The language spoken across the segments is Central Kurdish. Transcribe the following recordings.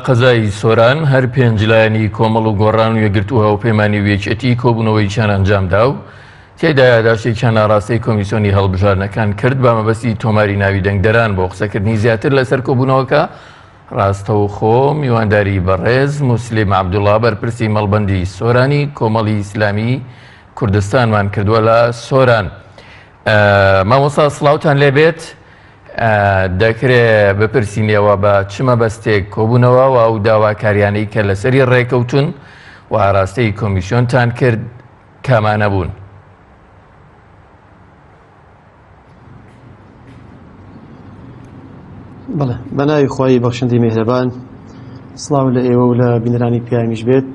قەزای سۆران هەر پێنجلایەنی کۆمەڵ و گۆڕان و یەکگرتووە و پەیمانی وێچەتی کۆبوونەوەی چیان ئەنجامدا و تێدا یادداشتێکیان ناڕاستەی کۆمیسیۆنی هەڵبژاردنەکان کرد بە مەبەستی تۆماری ناوی دەنگدەران بۆ قسەکردنی زیاتر لەسەر کۆبوونەوەکە. ڕاستەوخۆ میوانداری بەڕێز موسلیم عەبدوڵڵا بەرپرسی مەڵبەندی سۆرانی کۆمەڵی ئیسلامی کوردستانمان کردووە لە سۆران. مامۆستا سڵاوتان لێبێت. دەکرێت بپرسینەوە بە چ مەبەستێک کۆبوونەوە و ئەو داواکاریانەی کە لەسەری ڕێکەوتون و ئاراستەی کۆمیسیۆنتان کرد کامانە بوون؟ بەڵێ بەناوی خۆی بەخشندی میهرەبان، سڵاو لە ئێوە و لە بینەرانی پیامیش بێت.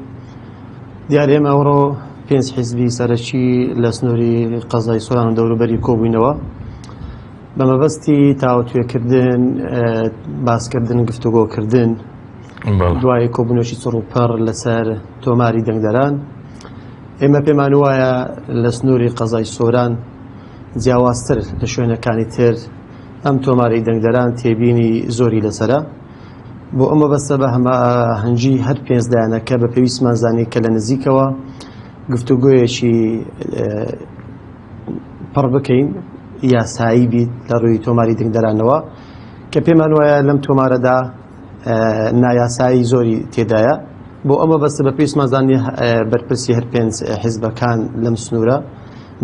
دیارە ئێمە ئەوڕۆ 5 حیزبی سەرەکی لە سنووری قەزای سۆران و دەوروبەری کۆبووینەوە بە مەبەستی تاوەتوێکردن، باسکردن، گفتوگۆکردن دوای کۆبوونەوەشی چڕوپەڕ لەسەر تۆماری دەنگدەران. ئێمە پێمان وایە لە سنووری قەزای سۆران جیاوازتر لە شوێنەکانی تر ئەم تۆماری دەنگدەران تێبینی زۆری لەسەرە. بۆ ئەمە بەستە بە هەنجی هەر پێنجدایانەکە بە پێویستمان زانی کە لە نزیکەوە گفتوگۆیەکی پڕ بکەین یاسایی بیت لە ڕووی تۆماری دەنگدەرانەوە کە پێمان وایە لەم تۆمارەدا نایاسایی زۆری تێدایە. بۆ ئەمە بەستە بە پێویستمان زانی بەرپرسی هەر پێنج حیزبەکان لەم سنوورە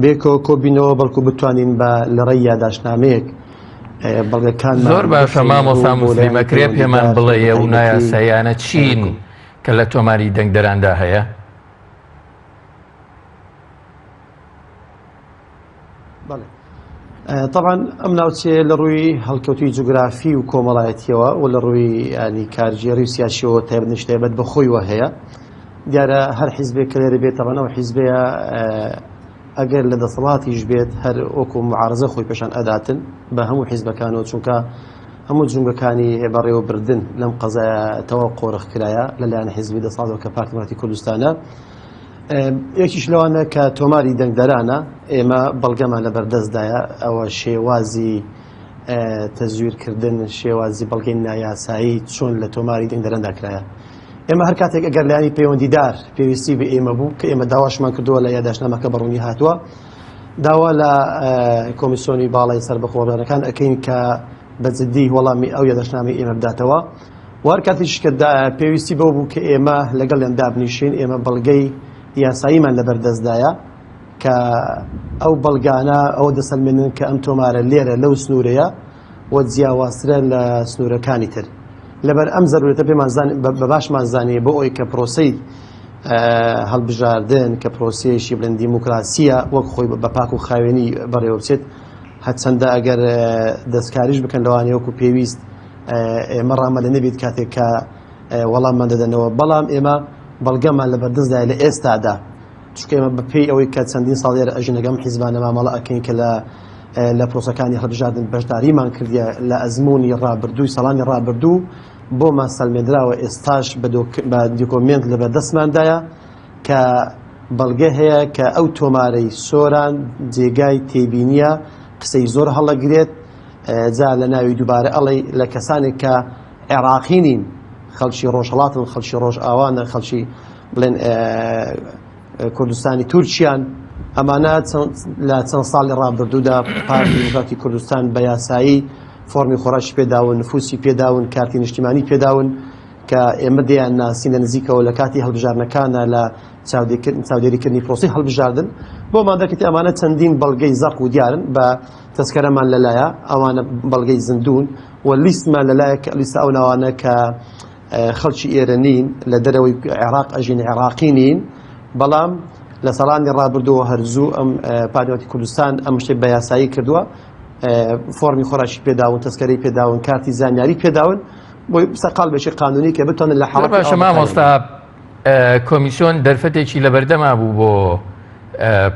بێکەوە کۆبینەوە بەڵکو بتوانین بە لە ڕێی یادداشتنامەیەک بەڵگەکان زۆر باشە. مامۆستا موسلیمەکرێ پێمان بڵێ ئەو نایاساییانە چین کە لە تۆماری دەنگدەراندا هەیە؟ بەڵێ طبعاً ئەم ناوچێ لە ڕووی هەڵکەوتوی جوگرافی و کۆمەڵایەتیەوە و لە ڕووی ینی کارژێری و سیاسیەوە تایبەت بە خۆیوە هەیە. دیارە هەر حیزبێک کە لێرە بێت تەوانەوە حیزبەیە ئەگەر لە دەسەڵاتیش بێت هەر وەکو معارزە خۆی پێشان ئەداتن بە هەموو حیزبەکانەوە، چونکە هەموو جنگەکانی بەڕێوە بردن لەم قەزایەتەوە قۆڕخ کرایە لەلایەن حیزبی دەسەڵاتەوە کە پارتی دموکراتی کوردستانە. یەکیش لەوانە کە تۆماری دەنگدەرانە ئێمە بەڵگەمان لە بەردەستدایە ئەوە شێوازی تەزویرکردن، شێوازی بەڵگەی نایاسایی چۆن لە تۆماری دەنگدەراندا کرایە. ئێمە هەر کاتێک ئەگەر لایانی پەیوەندیدار پێویستی بە ئێمە بوو کە ئێمە داواشمان کردووە لە یادداشتنامەکە بەڕوونی هاتووە، داوا لە کۆمیسیۆنی باڵای سەربەخۆوەبەرەکان ئەکەین کە بەجددی وەڵامی ئەو یادداشتنامەی ئێمە بداتەوە. و هەر کاتیش کە پێویستی بەوە بوو کە ئێمە لەگەڵ لێم دابنیشین، ئێمە بەڵگەی یاساییمان لە بەردەستدایە کە ئەو بەڵگانە ئەوە دەسەلمێنن کە ئەم تۆمارە لێرە لەو سنوورەیە وە جیاوازترە لە سنوورەکانی تر. لەبەر ئەم زەرورەتە پێمان بە باشمان زانێ بۆ ئەوەی کە پرۆسەی هەڵبژاردن کە پرۆسەیەشی بڵێن دیموکراسیە وەک خۆی بە پاک و خاوێنی بەڕێوە بچێت، هەرچەندە ئەگەر دەستکاریش بکەن لەوانەیە وەکو پێویست ئێمە ڕامە لە نەبێت کاتێک کە وەڵاممان دەدەنەوە. بەڵام ئێمە بەڵگەمان لە بەردەستدایە لە ئێستادا، چونکە ئێمە بەپێی ئەوەی کە چەندین ساڵێرە ئەژینەکەم حیزبانە مامەڵە ئەکەین کە لە پرۆسەکانی هەڵبژاردن بەشداریمان کردیە لە ئەزمموی ڕابردووی ساڵانی ڕابردوو بۆمان سەلمێنراوە. ئێستاش بە دیکۆمنت لە بەردەستماندایە کە بەڵگە هەیە کە ئەو تۆمارەی سۆران جێگای تێبینیە قسەی زۆر هەڵەگرێت. جا لە ناوی دووبارە ئەڵێ لە کەسانێک کە عێراقینین، خەڵکی ڕۆژهەڵاتن، خەڵکی ڕۆژئاوانە، خەڵکی بڵێن کوردستانی تورکیان، ئەمانە لە چەند ساڵی ڕابردوودا پارتی دموکراتی کوردستان بە یاسایی فۆرمی خۆڕاشی پێداون، نفوسی پێداون، کارتی نیشتیمانی پێداون کە ئێمە دەیان ناسینە نزیکەوە لە کاتی هەڵبژاردنەکانە لە چاودێریکردنی پرۆسی هەڵبژاردن. بۆمان دەکەێت ئەمانە چەندین بەڵگەی زەق و دیارن بە تەسکەرەمان لەلایە، ئەوانە بەڵگەی زیندون و لیستمان لەلایە کە لیستە ئەو ناوانە کە خەڵکی ئێرە نین، لە دەرەوەی عێراق ئەژین، عێراقی نین، بەڵام لە ساڵانی ڕابردووە هەرزوو ئەم پارتی دموکراتی کوردستان ئەم شتێک بە یاسایی کردووە، فۆرمی خۆڕاشی پێداون، تەسکەرەی پێداون، کارتی زانیاری پێداون بۆی سەقال بێشی قانونی کە بتوانن لە حاڵەت باشە. مامۆستا کۆمیسیۆن دەرفەتێکی لە بەردەما بوو بۆ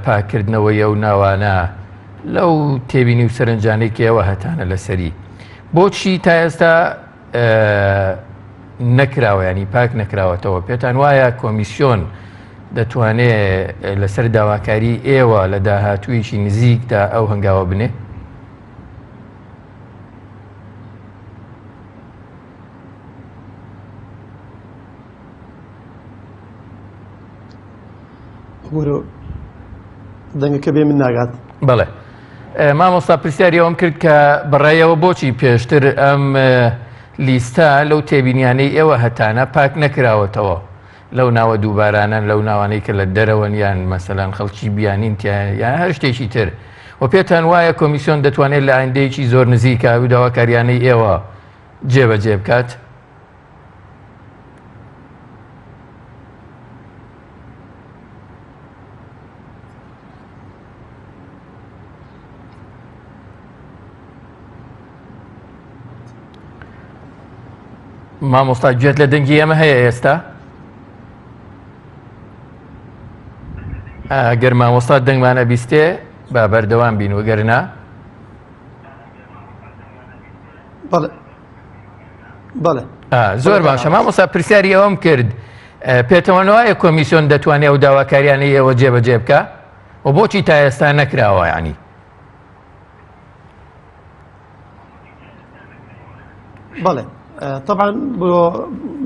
پاکردنەوەی ئەو ناوانە لەو تێبینی و سەرنجانێکی ئەوە هەتانە لەسەری، بۆچی تا ئێستا نەکراوە، ینی پاک نەکراوەتەوە؟ پێتان وایە کۆمیسیۆن دەتوانێت لەسەر داواکاری ئێوە لە داهاتوویەکی نزیکدا ئەو هەنگاوە بنێ؟ بۆ دەنگەکە بێ من ناگات. بەڵێ مامۆستا پرسیاری ئەوم کرد کە بەڕێیەوە بۆچی پێشتر ئەم لیستە لەو تێبینیانەی ئێوە هەتانە پاک نەکراوەتەوە لەو ناوە دووبارانە لەو ناوانەی کە لە دەرەوەن یان مەسەلەن خەڵکی بیانین یان هەر شتێکی تر و پێتان وایە کۆمیسیۆن دەتوانێت لە ئایندەیەکی زۆر نزیکە و داواکاریانەی ئێوە جێبەجێ بکات؟ مامۆستا گوێت لە دەنگی ئێمە هەیە ئێستا؟ ئەگەر مامۆستا دەنگمانە بیستێ با بەردەوام بین وەگەرنا بەڵێ زۆر باشە. مامۆستا پرسیاری ئەوەم کرد پێتەوە وایە کۆمیسیۆن دەتوانێت ئەو داواکاریانەی ئێوە جێبەجێ بکە و بۆچی تا ئێستا نەکراوە یعنی؟ بەڵێ طبعا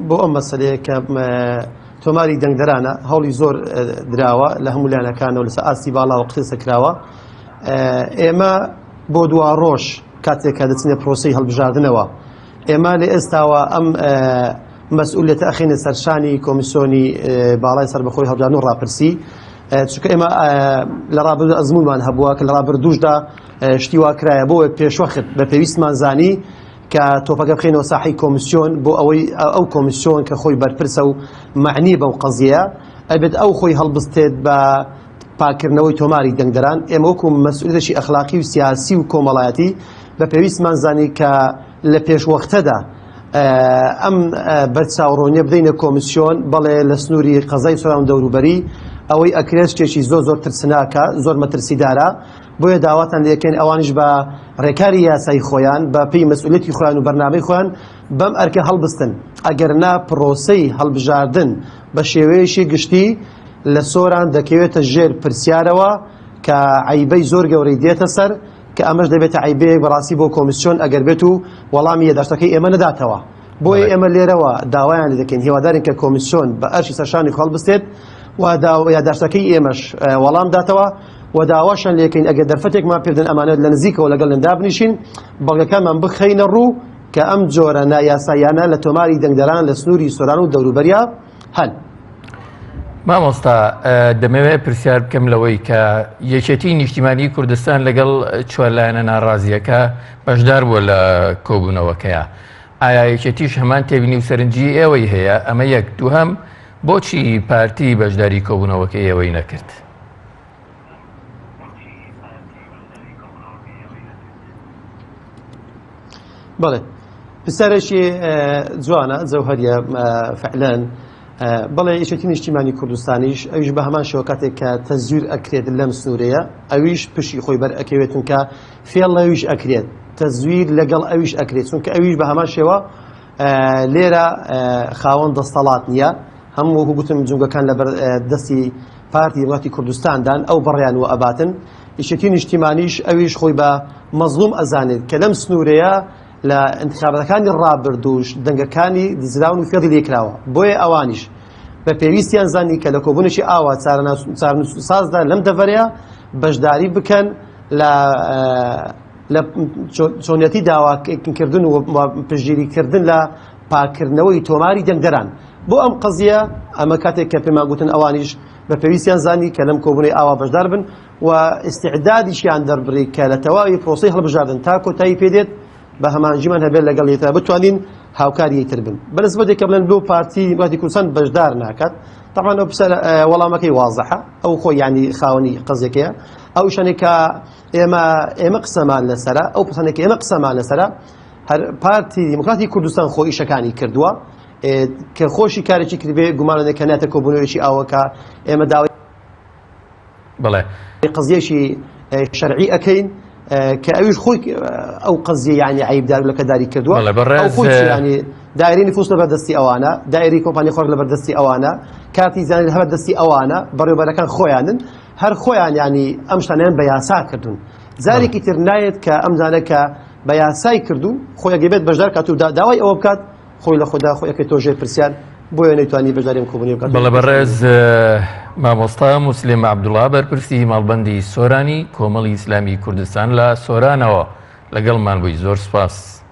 بۆ ئەم مەسەلەیە کە تۆماری دەنگدەرانە هەوڵی زۆر دراوە لە هەموو لایەنەکانەوە لەسەر ئاستی باڵاوە قسە کراوە. ئێمە بۆ دوا ڕۆژ کاتێک کە دەچینە پرۆسەی هەڵبژاردنەوە ئێمە لە ئێستاوە ئەم مەسئولیەتە ئەخینە سەرشانی کۆمیسیۆنی باڵای سەربەخۆی هەڵبژاردن و ڕاپرسی، چونکە ئێمە لە ڕابردوو ئەزمونمان هەبووە کە لە ڕابردووشدا شتی وا کرایە بۆ پێشوەخت بە پێویستمان زانی کە تۆپەکە بخینەوە ساحی کۆمیسیۆن بۆ ئەوەی ئەو کۆمیسیۆن کە خۆی بەرپرسە و معنی بەو قەزیە ئەبێت ئەو خۆی هەڵبستێت بە پاکردنەوەی تۆماری دەنگدەران. ئێمە وەکو مەسئولیەتێکی ئەخلاقی و سیاسی و کۆمەڵایەتی بە پێویستمان زانی کە لە پێشوەختەدا ئەم بەرچاوڕۆنیە بدەینە کۆمیسیۆن بەڵێ لە سنووری قەزای سۆران دەوروبەری ئەوەی ئەکرێت شتێکی زۆر ترسناکە زۆر مەترسیدارە. بۆیە داواتان لەکەین ئەوانش بە ڕێکاری یاسایی خۆیان بە پێی مەسئولیەتی خۆیان و بەرنامەی خۆیان بەم ئەرکە هەڵبستن، ئەگەرنا پرۆسەی هەڵبژاردن بە شێوەیەشی گشتی لە سۆران دەکەوێتە ژێر پرسیارەوە کە عیبەی زۆر گەورەی دێتە سەر کە ئەمەش دەبێتە عیبەیەک بەڕاستی بۆ کۆمیسیۆن ئەگەر بێت و وەڵامی یەداشتەکەی ئێمە نەداتەوە. بۆیە ئێمە لێرەوە داوایان لێ دەکەین هیوادارین کە کۆمیسیۆن بە ئەرشی سەرشانی هەڵبستێت و یاداشتەکەی ئێمەش وەڵام داتەوە و داواشان لێکەین ئەگەر دەرفەتێکمان پێدەن ئەمانێت لە نزیکەوە لەگەڵ لەندا بنیشین بەڵگەکانمان بخەینە ڕوو کە ئەم جۆرە نایاسایانە لە تۆماری دەنگدەران لە سنووری سۆران و دەوروبەریا هەن. مامۆستا دەمەوێت پرسیار بکەم لەوەی کە یەکێتی نیشتیمانی کوردستان لەگەڵ چوارلایەنە ناڕازیەکە بەشدار بووە لە کۆبوونەوەکەیە. ئایا یەکێتیش هەمان تێبینی و سەرنجی ئێوەی هەیە؟ ئەمە یەک. دووهەم بۆچی پارتی بەشداری کۆبوونەوەکەی ئێوەی نەکرد؟ بەڵێ پرسیارێکی جوانە جەوهەریە فعلەن. بەڵێ یەکێتی نیشتیمانی کوردستانیش ئەویش بە هەمان شێوە کاتێک کە تەزویر ئەکرێت لەم سنوورەیە ئەویش پشی خۆی بەر ئەکەوێتن کە فێڵ ئەویش ئەکرێت تەزویر لەگەڵ ئەویش ئەکرێت، چونکە ئەویش بە هەمان شێوە لێرە خاوەن دەستەڵات نییە. هەموو وەکو گوتم جونگەکان لە دەستی پارتی وڵاتی کوردستاندان ئەو بەڕیان و ئەباتن. یەکێتی نیشتیمانیش ئەویش خۆی بە مەزلوم ئەزانێت کە لەم سنوورەیە لە انتخابەتەکانی ڕابردووش دەنگەکانی دزراون و فێڵی لێکراوە. بۆیە ئەوانیش بە پێویستیان زانی کە لە کۆبوونێکی ئاوا چارنووسازدا لەم دەڤەرەیە بەشداری بکەن لە چۆنیەتی داواکردن و پشگیریکردن لە پاکردنەوەی تۆماری دەنگدەران. بۆ ئەم قەزیە ئەمە کاتێک کە پێمان گوتن ئەوانیش بە پێویستیان زانی کە لەم کۆبوونەی ئاوا بەشدار بن و ئیستیعدادیشیان دەربڕی کە لە تەواوی پرۆسەی هەڵبژاردن تا کۆتایی پێدێت بە هەمانجیمان هەبێت لەگەڵ یەکتر بتوانین هاوکاری تر بن. بەنسبەتێک کە بڵێن بۆ پارتی وڵاتی کوردستان بەشدار ناکات، طبعا ئەو وەڵامەکەی وازەحە، ئەو خۆی ینی خاوەنی قەزێکەیە. ئەو شانێک کە ئێمە قسەمان لەسەرە، ئەو پرسانێک ئێمە قسەمان لەسەرە، هەر پارتی دیموکراتی کوردستان خۆی ئیشەکانی کردووە کە خۆشی کارێکی کردبێ گومانێک کە ناتە کۆبوونەوەیەکی ئاوەکە ئێمە داوای بەڵێ قەزیەشی شەرعی ئەەکەین کە ئەویش خۆی ئەو قەزیە یعنی عیبدار لەکە داری کردووە. ینی دایری نفوس لە بەردەستی ئەوانە، دایری کۆمپانی خۆر لە بەردەستی ئەوانە، کارتی زانانی لە بەردەستی ئەوانە، بەڕێوەبەرەکان خۆیانن، هەر خۆیان ینی ئەم شتانیان بە یاسا کردوون. جارێکی تر نایەت کە ئەم زانەکە بە یاسای کردو خۆی ئەگەبێت بەشدار کات و داوای ئەوە بکات خۆی لە خۆدا خۆی ئەکەی تۆژێ پرسیار بۆیە نەیتوانی بەشداری ئەم کۆبوونی بکات. بەڵێ بەڕێز مامۆستا موسلێم عەبدوڵڵا بەرپرسی ماڵبەندی سۆرانی کۆمەڵی ئیسلامی کوردستان لە سۆرانەوە لەگەڵمان بووی. زۆر سوپاس.